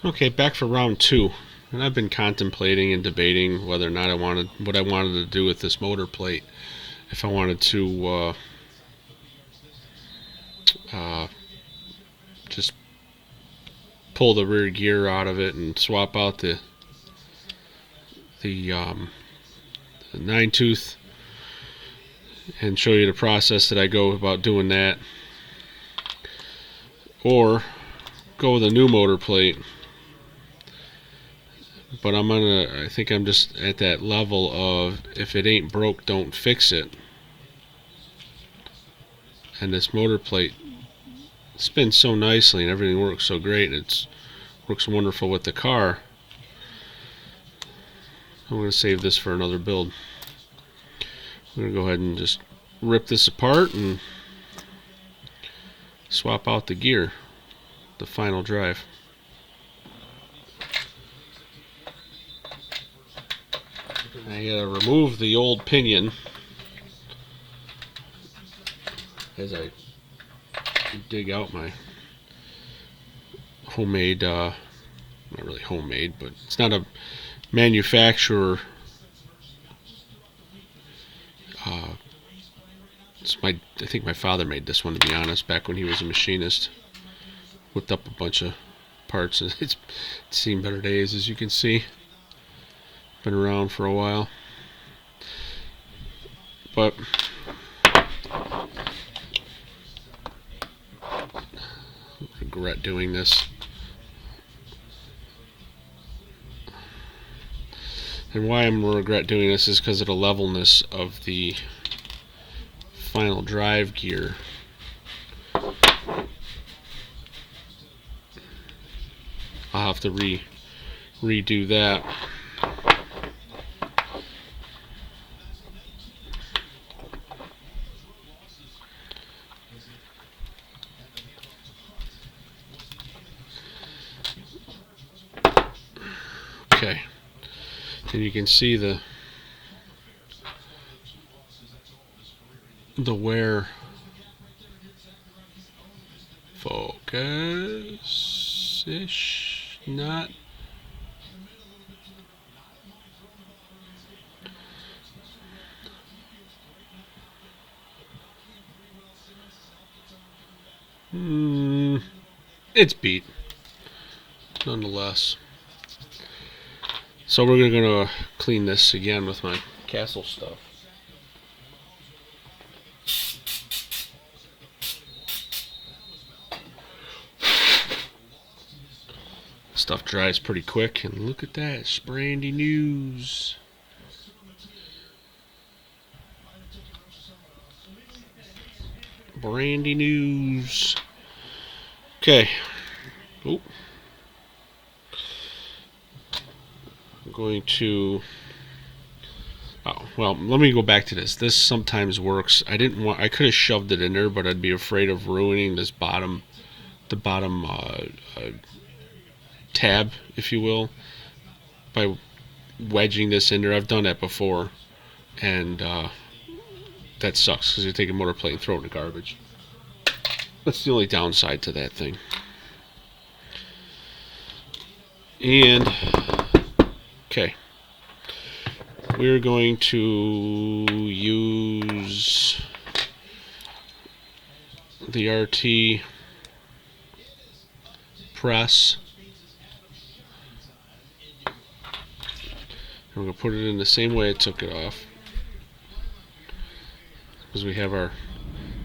Okay, back for round two. And I've been contemplating and debating whether or not what I wanted to do with this motor plate. If I wanted to uh, just pull the rear gear out of it and swap out the 9 tooth and show you the process that I go about doing that, or go with a new motor plate. But I think I'm just at that level of, if it ain't broke, don't fix it. And this motor plate spins so nicely and everything works so great. It works wonderful with the car. I'm going to save this for another build. I'm going to go ahead and just rip this apart and swap out the gear, the final drive. I gotta remove the old pinion as I dig out my homemade, not really homemade, but it's not a manufacturer. I think my father made this one, to be honest, back when he was a machinist. Whipped up a bunch of parts, and it's seen better days, as you can see. Been around for a while, but regret doing this. And why I'm going to regret doing this is because of the levelness of the final drive gear. I'll have to redo that. Okay, and you can see the wear. Focus-ish, not. It's beat, nonetheless. So we're going to clean this again with my Castle stuff. Stuff dries pretty quick, and look at that, it's brandy news. Brandy news. Okay. Oh. I'm going to. Oh, well, let me go back to this. This sometimes works. I could have shoved it in there, but I'd be afraid of ruining the bottom tab, if you will, by wedging this in there. I've done that before, and that sucks because you take a motor plate and throw it in the garbage. That's the only downside to that thing. And okay, we're going to use the RT press. And we're going to put it in the same way I took it off, because we have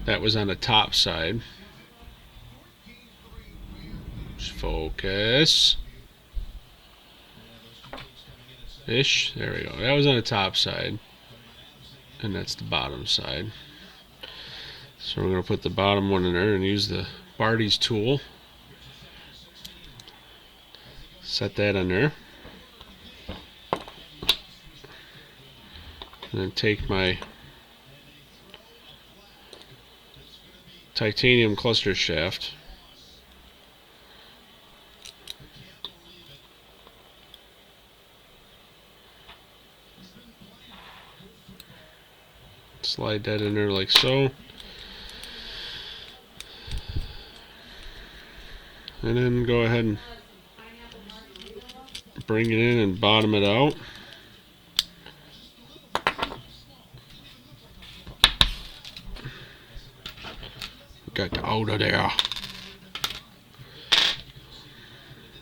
that was on the top side. Just focus. Ish. There we go. That was on the top side, and that's the bottom side. So we're going to put the bottom one in there and use the Barty's tool. Set that in there. And then take my titanium cluster shaft. Slide that in there like so. And then go ahead and bring it in and bottom it out. Get out of there.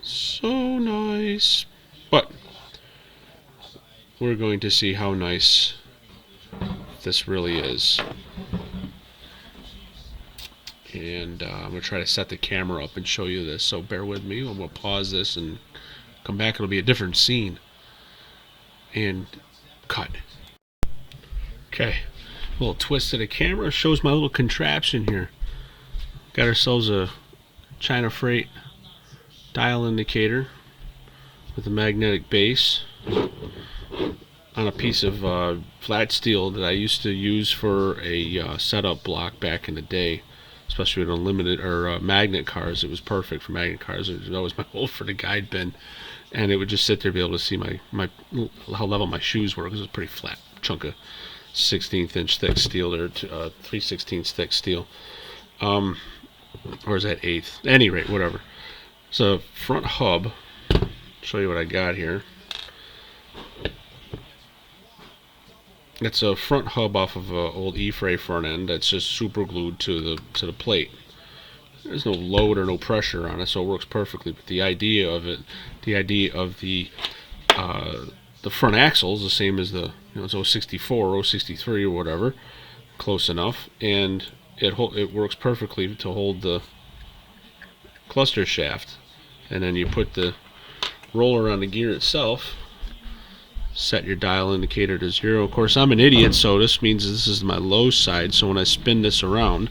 So nice. But we're going to see how nice this really is. And I'm going to try to set the camera up and show you this, so bear with me. I'm going to pause this and come back. It'll be a different scene. And cut. Okay, a little twist of the camera shows my little contraption here. Got ourselves a China Freight dial indicator with a magnetic base on a piece of flat steel that I used to use for a setup block back in the day, especially with unlimited or magnet cars. It was perfect for magnet cars. It was always my goal for the guide pin, and it would just sit there, be able to see my how level my shoes were, because it was a pretty flat chunk of 16th inch thick steel there, 3/16 thick steel, or is that 1/8? At any rate, whatever. So front hub. Show you what I got here. It's a front hub off of an old E-Fray front end that's just super glued to the plate. There's no load or no pressure on it, so it works perfectly. But the idea of it, the idea of the front axle is the same as the, it's 064, 063 or whatever, close enough, and it works perfectly to hold the cluster shaft. And then you put the roller on the gear itself. Set your dial indicator to 0. Of course, I'm an idiot, so this means this is my low side. So when I spin this around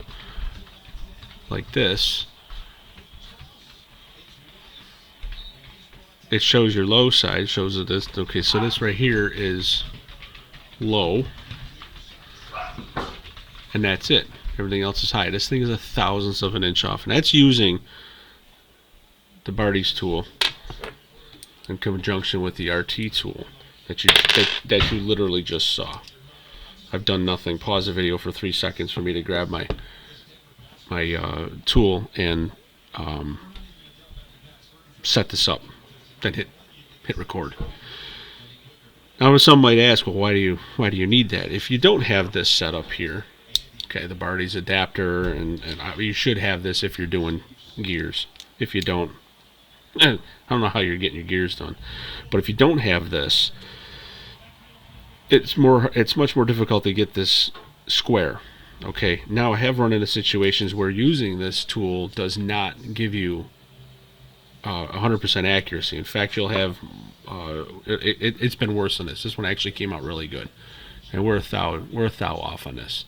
like this, it shows your low side. Shows that this, okay, so this right here is low, and that's it. Everything else is high. This thing is 1/1000th of an inch off, and that's using the Barty's tool in conjunction with the RT tool that you literally just saw. I've done nothing. Pause the video for 3 seconds for me to grab my tool and set this up, then hit record. Now some might ask, well, why do you need that? If you don't have this set up here, okay, the Barty's adapter, and you should have this if you're doing gears. If you don't, I don't know how you're getting your gears done, but if you don't have this, it's much more difficult to get this square. Okay, now I have run into situations where using this tool does not give you 100% accuracy. In fact, you'll have it's been worse than this. This one actually came out really good, and we're a thou off on this.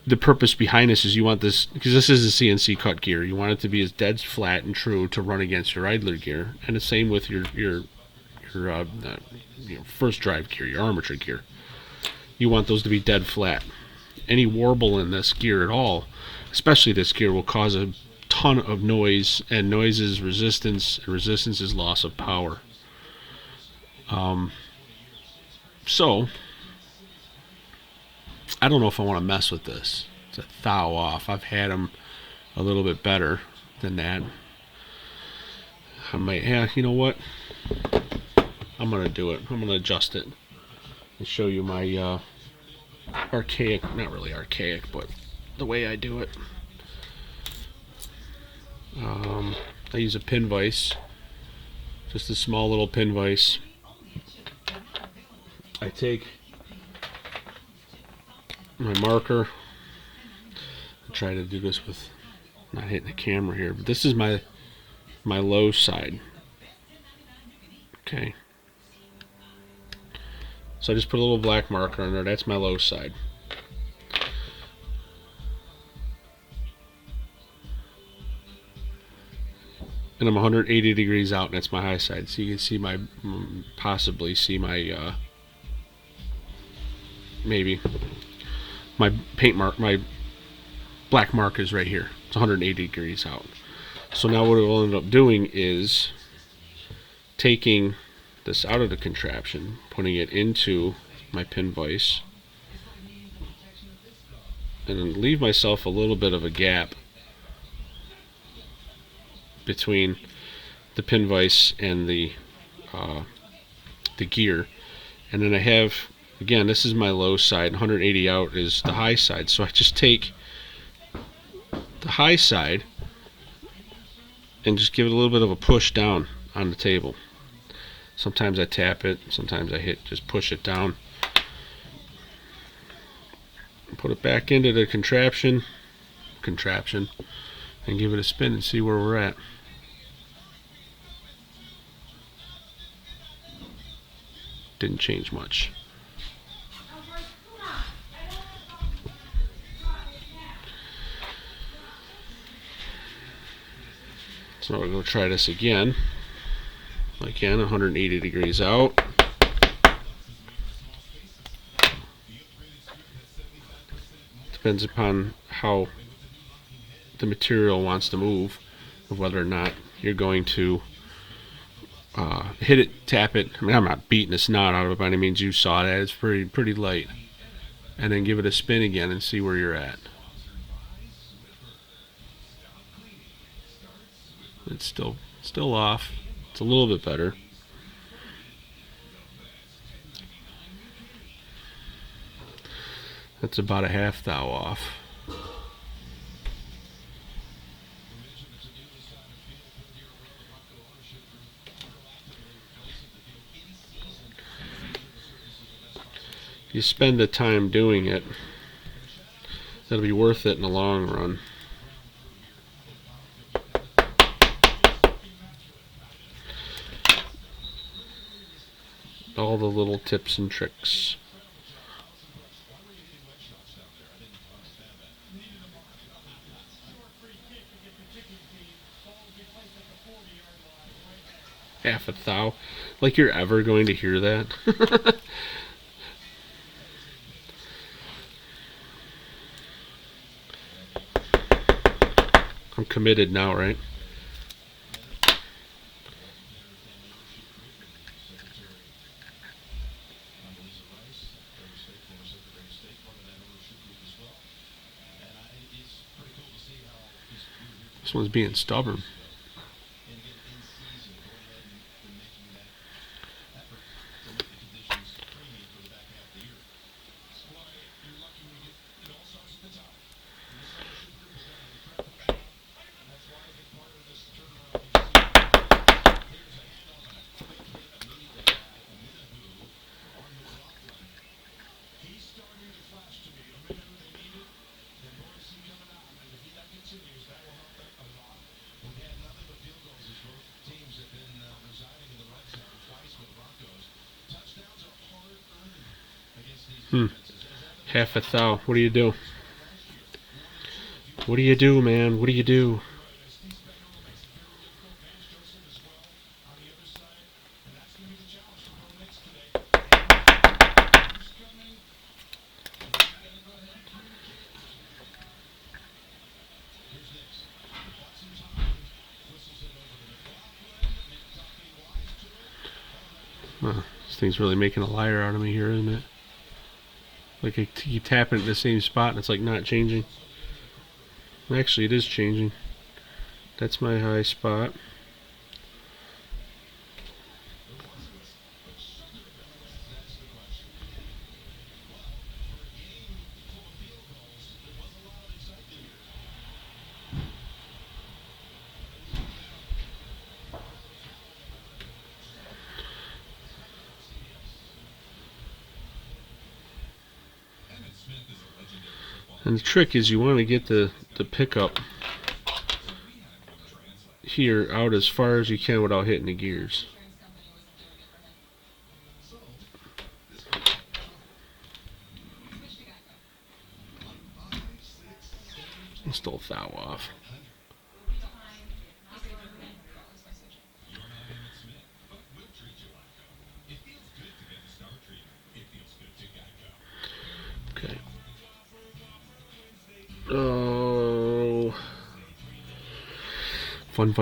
The purpose behind this is you want this, because this is a CNC cut gear, you want it to be as dead flat and true to run against your idler gear, and the same with your first drive gear, your armature gear. You want those to be dead flat. Any warble in this gear at all, especially this gear, will cause a ton of noise, and noise is resistance, and resistance is loss of power. So I don't know if I want to mess with this. It's a thou off. I've had them a little bit better than that. I might, you know what? I'm going to do it. I'm going to adjust it and show you my archaic, not really archaic, but the way I do it. I use a pin vise, just a small little pin vise. I take my marker. I try to do this with not hitting the camera here, but this is my low side. Okay. So I just put a little black marker on there. That's my low side. And I'm 180 degrees out, and that's my high side. So you can see my, possibly see my, maybe my paint mark, my black mark is right here. It's 180 degrees out. So now what it will end up doing is taking this out of the contraption, putting it into my pin vise, and then leave myself a little bit of a gap between the pin vise and the gear. And then I have, again, this is my low side, 180 out is the high side. So I just take the high side and just give it a little bit of a push down on the table. Sometimes I tap it, sometimes I just push it down. Put it back into the contraption, and give it a spin and see where we're at. Didn't change much. So we're going to try this again. Again, 180 degrees out. Depends upon how the material wants to move, of whether or not you're going to hit it, tap it. I mean, I'm not beating the snot out of it by any means. You saw that. It's pretty light. And then give it a spin again and see where you're at. It's still off. It's a little bit better. That's about a half thou off. You spend the time doing it, that'll be worth it in the long run. All the little tips and tricks. Half a thou. Like you're ever going to hear that? I'm committed now, right? This one's being stubborn. Half a thou. What do you do? What do you do, man? What do you do? This thing's really making a liar out of me here, isn't it? Like I keep tapping at the same spot and it's like not changing. Actually, it is changing. That's my high spot. And the trick is you want to get the pickup here out as far as you can without hitting the gears. I'm still thou off. Okay. Oh. Fun.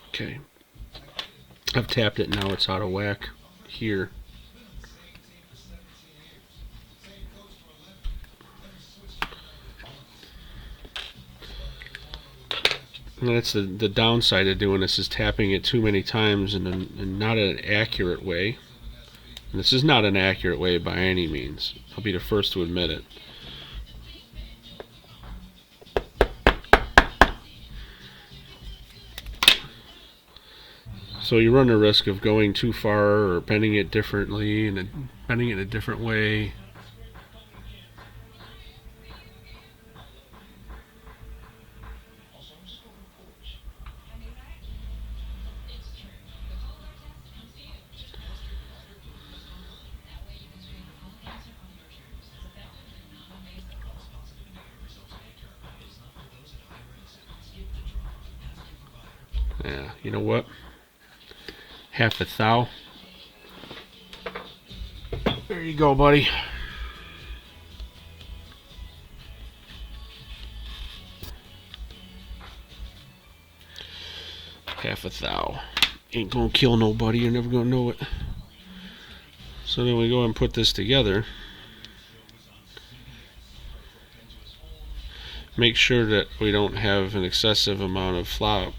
Okay. I've tapped it, now it's out of whack here. And that's the downside of doing this, is tapping it too many times in not an accurate way. And this is not an accurate way by any means. I'll be the first to admit it. So you run the risk of going too far or bending it differently and then bending it in a different way. Yeah, you know what? Half a thou. There you go, buddy. Half a thou. Ain't gonna kill nobody, you're never gonna know it. So then we go and put this together. Make sure that we don't have an excessive amount of flour,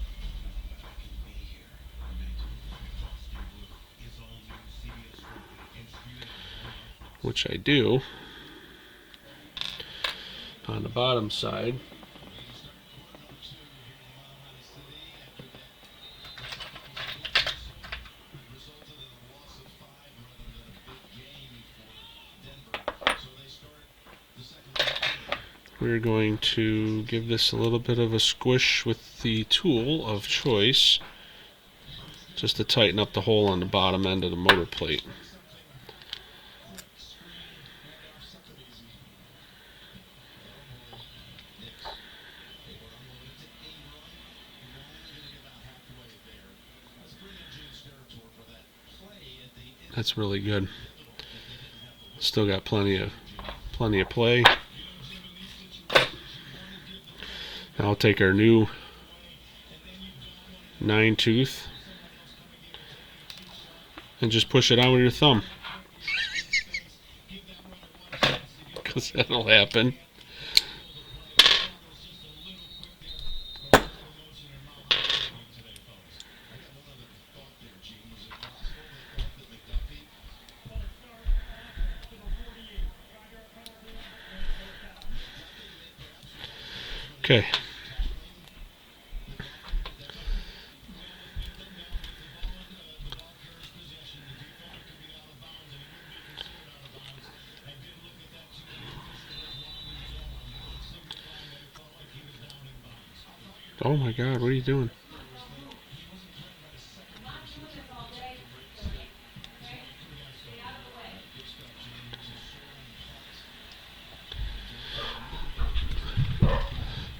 which I do on the bottom side. We're going to give this a little bit of a squish with the tool of choice, just to tighten up the hole on the bottom end of the motor plate. That's really good. Still got plenty of play. Now I'll take our new 9-tooth and just push it on with your thumb, because that'll happen. Okay. Oh my God, what are you doing?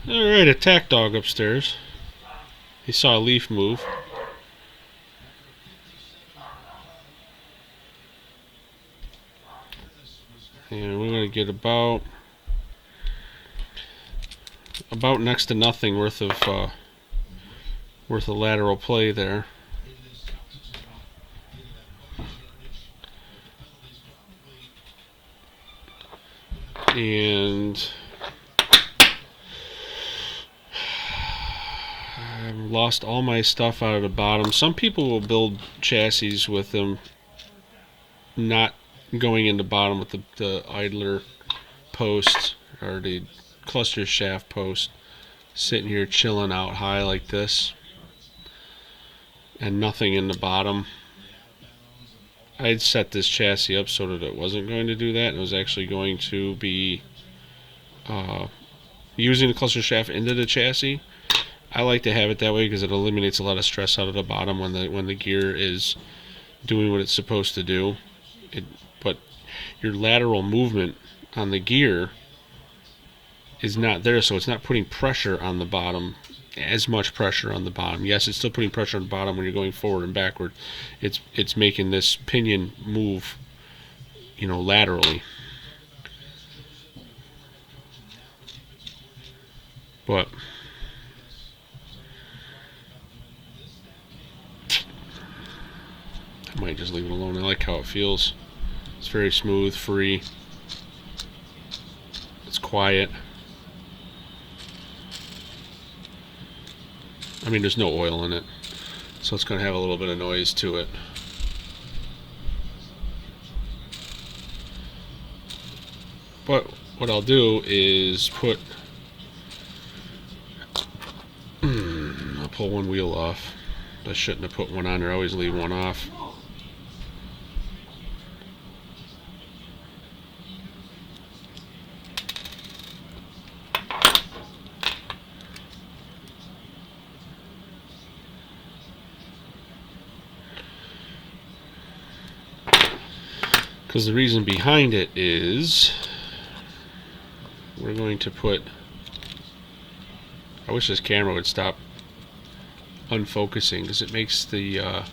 Alright, attack dog upstairs. He saw a leaf move. And we're going to get about next to nothing worth of lateral play there. And I've lost all my stuff out of the bottom. Some people will build chassis with them not going in the bottom with the idler post or the cluster shaft post, sitting here chilling out high like this and nothing in the bottom. I'd set this chassis up so that it wasn't going to do that, and it was actually going to be using the cluster shaft into the chassis. I like to have it that way because it eliminates a lot of stress out of the bottom when the gear is doing what it's supposed to do. But your lateral movement on the gear is not there, so it's not putting pressure on the bottom, as much pressure on the bottom. Yes, it's still putting pressure on the bottom when you're going forward and backward. It's making this pinion move, laterally. But I might just leave it alone. I like how it feels. It's very smooth, free. It's quiet. I mean, there's no oil in it, so it's going to have a little bit of noise to it. But what I'll do is I'll pull one wheel off. I shouldn't have put one on there. I always leave one off. Because the reason behind it is we're going to put... I wish this camera would stop unfocusing, because it makes the...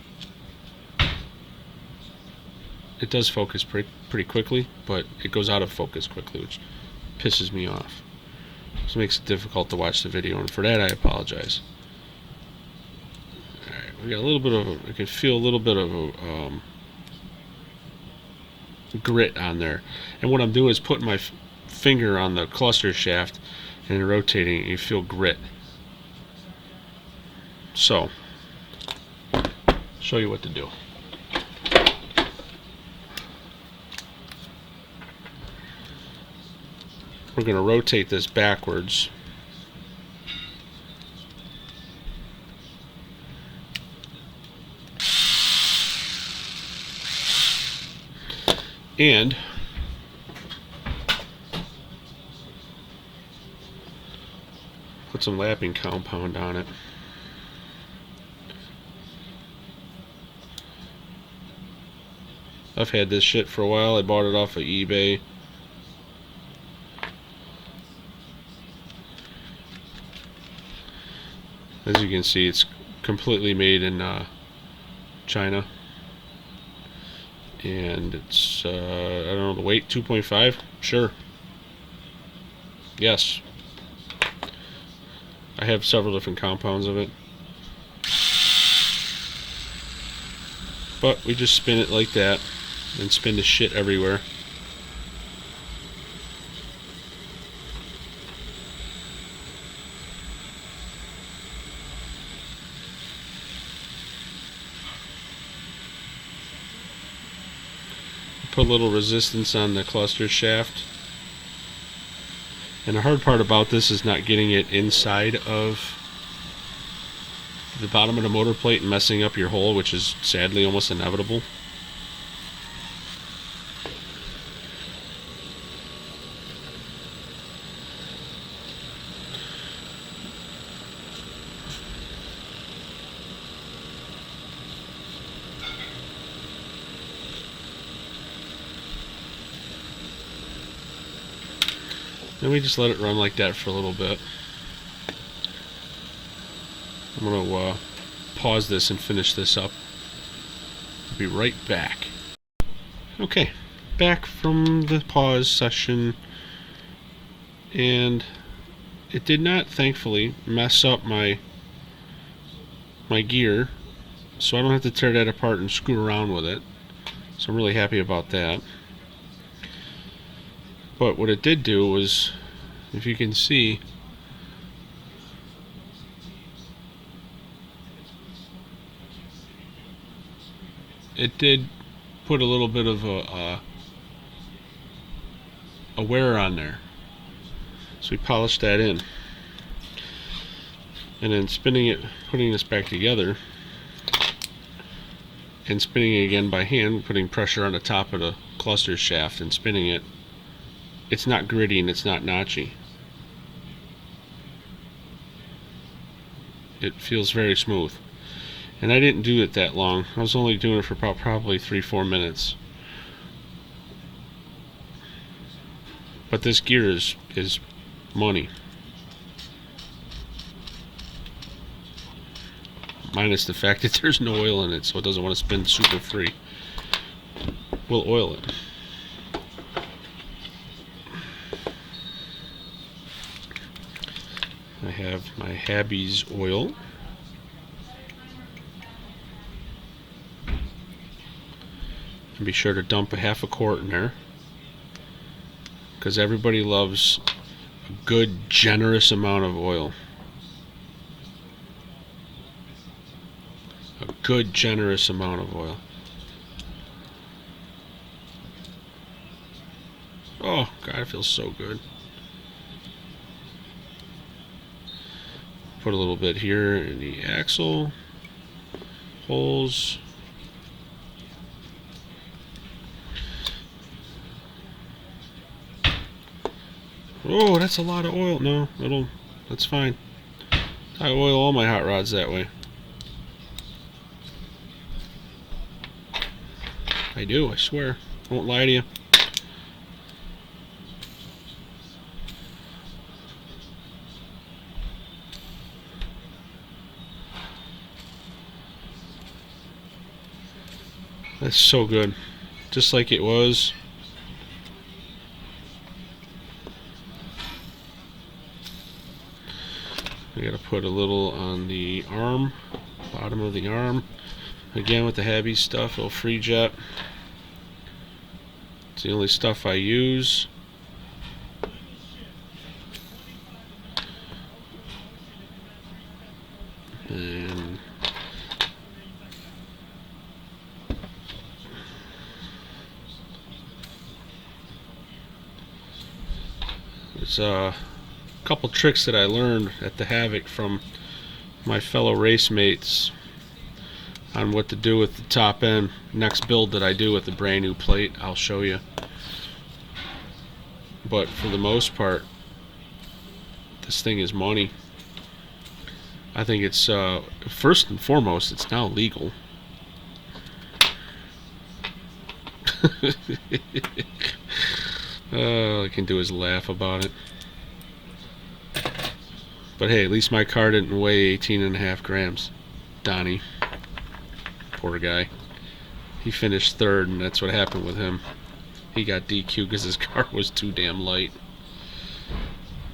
it does focus pretty quickly, but it goes out of focus quickly, which pisses me off. So it makes it difficult to watch the video, and for that I apologize. Alright, we got a little bit of... I can feel a little bit of a... grit on there, and what I'm doing is putting my finger on the cluster shaft and rotating it. You feel grit. So show you what to do. We're going to rotate this backwards, and put some lapping compound on it. I've had this shit for a while. I bought it off of eBay. As you can see, it's completely made in China. And it's, I don't know the weight, 2.5? Sure. Yes. I have several different compounds of it. But we just spin it like that and spin the shit everywhere. Put a little resistance on the cluster shaft. And the hard part about this is not getting it inside of the bottom of the motor plate and messing up your hole, which is sadly almost inevitable. Then we just let it run like that for a little bit. I'm going to pause this and finish this up. I'll be right back. Okay, back from the pause session, and it did not, thankfully, mess up my gear, so I don't have to tear that apart and screw around with it. So I'm really happy about that. But what it did do was, if you can see, it did put a little bit of a wear on there. So we polished that in. And then spinning it, putting this back together, and spinning it again by hand, putting pressure on the top of the cluster shaft and spinning it, it's not gritty and it's not notchy. It feels very smooth. And I didn't do it that long. I was only doing it for probably 3-4 minutes. But this gear is money. Minus the fact that there's no oil in it, so it doesn't want to spin super free. We'll oil it. I have my Habby's oil. And be sure to dump a half a quart in there, because everybody loves a good, generous amount of oil. good, generous amount of oil. Oh, God, it feels so good. Put a little bit here in the axle holes. Oh, that's a lot of oil. No, that's fine. I oil all my hot rods that way. I do, I swear. Won't lie to you. That's so good. Just like it was. I gotta put a little on the arm, bottom of the arm. Again with the heavy stuff, a little free jet. It's the only stuff I use. And there's a couple tricks that I learned at the Havoc from my fellow race mates on what to do with the top end. Next build that I do with the brand new plate, I'll show you. But for the most part, this thing is money. I think it's first and foremost, it's now legal. All I can do is laugh about it. But hey, at least my car didn't weigh 18.5 grams. Donnie, poor guy. He finished third, and that's what happened with him. He got DQ because his car was too damn light.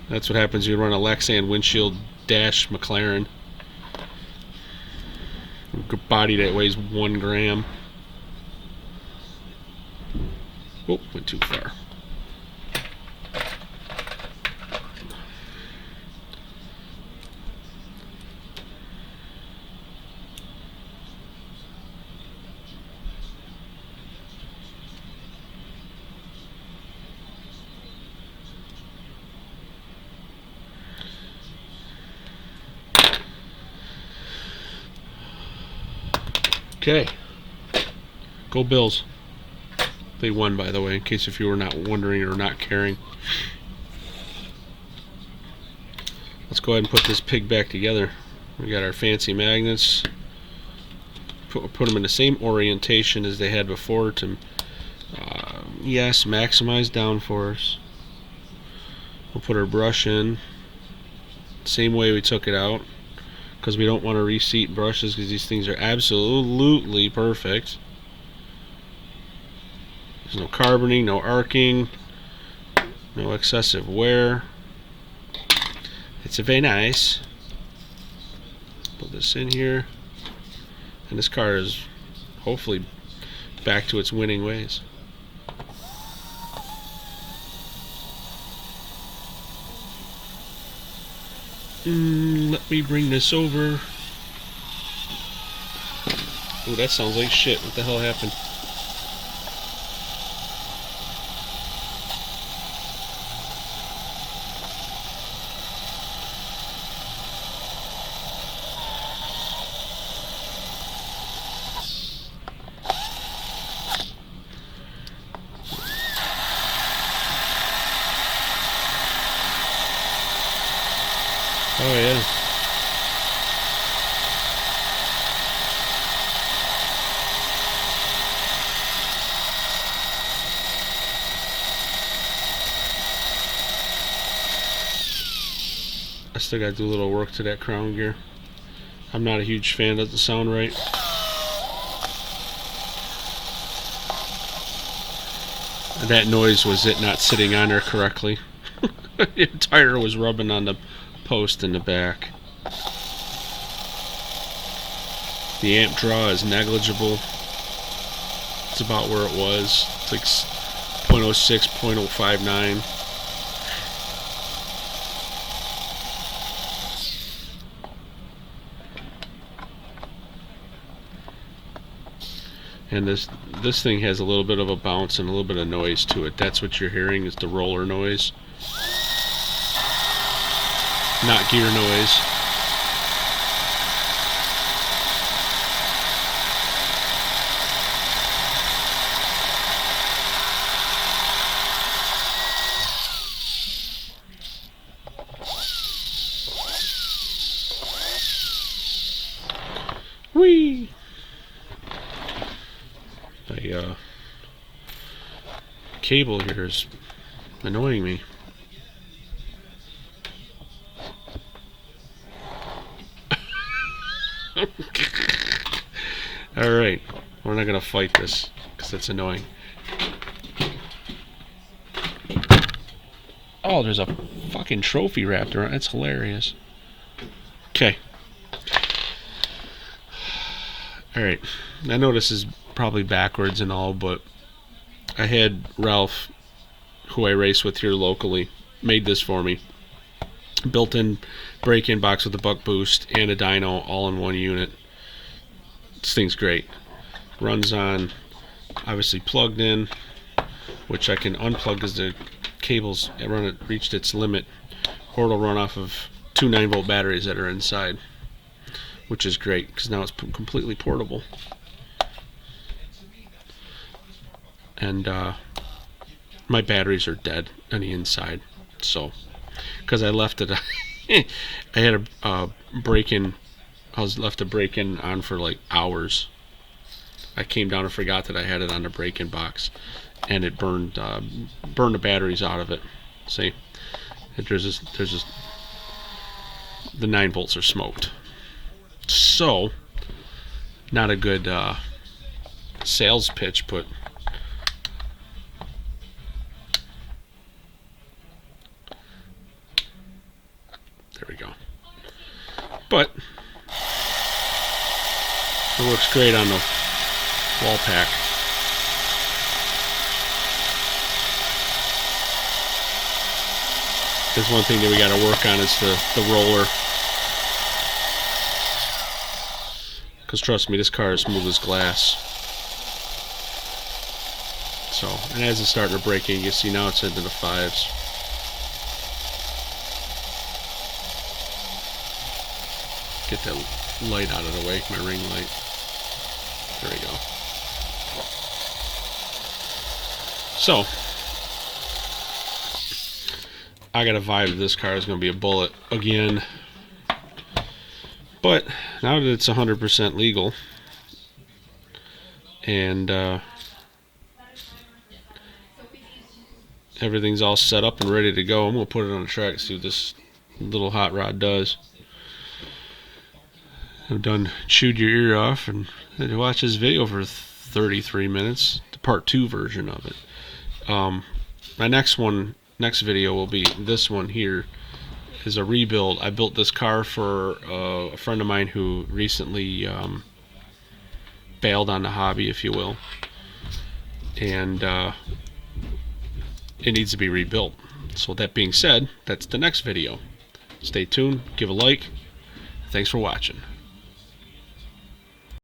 That's what happens when you run a Lexan windshield dash McLaren. Body that weighs 1 gram. Oh, went too far. Okay. Go Bills. They won, by the way, in case if you were not wondering or not caring. Let's go ahead and put this pig back together. We got our fancy magnets. Put them in the same orientation as they had before to, yes, maximize downforce. We'll put our brush in same way we took it out, because we don't want to reseat brushes because these things are absolutely perfect. There's no carboning, no arcing, no excessive wear. It's very nice. Put this in here, and this car is hopefully back to its winning ways. Let me bring this over. Ooh, that sounds like shit. What the hell happened? Oh yeah. I still gotta do a little work to that crown gear. I'm not a huge fan, doesn't sound right. That noise was it not sitting on there correctly. The tire was rubbing on the post in the back. The amp draw is negligible. It's about where it was. It's like 0.06, 0.059. And this thing has a little bit of a bounce and a little bit of noise to it. That's what you're hearing, is the roller noise, not gear noise. Whee! The cable here is annoying me. Alright, we're not gonna fight this because it's annoying. Oh, there's a fucking trophy wrapped around. That's hilarious. Okay. Alright, I know this is probably backwards and all, but I had Ralph, who I race with here locally, made this for me. Built-in break-in box with a buck boost and a dyno all in one unit. This thing's great. Runs on, obviously plugged in, which I can unplug as the cables reached its limit, or it'll run off of two 9-volt batteries that are inside, which is great because now it's completely portable. And my batteries are dead on the inside, so because I left it I had a break-in. I was left a break-in on for like hours. I came down and forgot that I had it on the break-in box, and it burned the batteries out of it. See, there's this the 9 volts are smoked. So, not a good sales pitch, but there we go. But it works great on the wall pack. There's one thing that we got to work on is the roller. Because trust me, this car is smooth as glass. So, and as it's starting to break in, you see now it's into the 5s. Get that light out of the way, my ring light. There we go. So, I got a vibe that this car is going to be a bullet again. But now that it's 100% legal, and everything's all set up and ready to go, I'm going to put it on the track and see what this little hot rod does. I've done chewed your ear off and had to watch this video for 33 minutes, the part 2 version of it. My next video will be this one here. Is a rebuild. I built this car for a friend of mine who recently bailed on the hobby, if you will, and it needs to be rebuilt. So that being said, that's the next video. Stay tuned, give a like. Thanks for watching.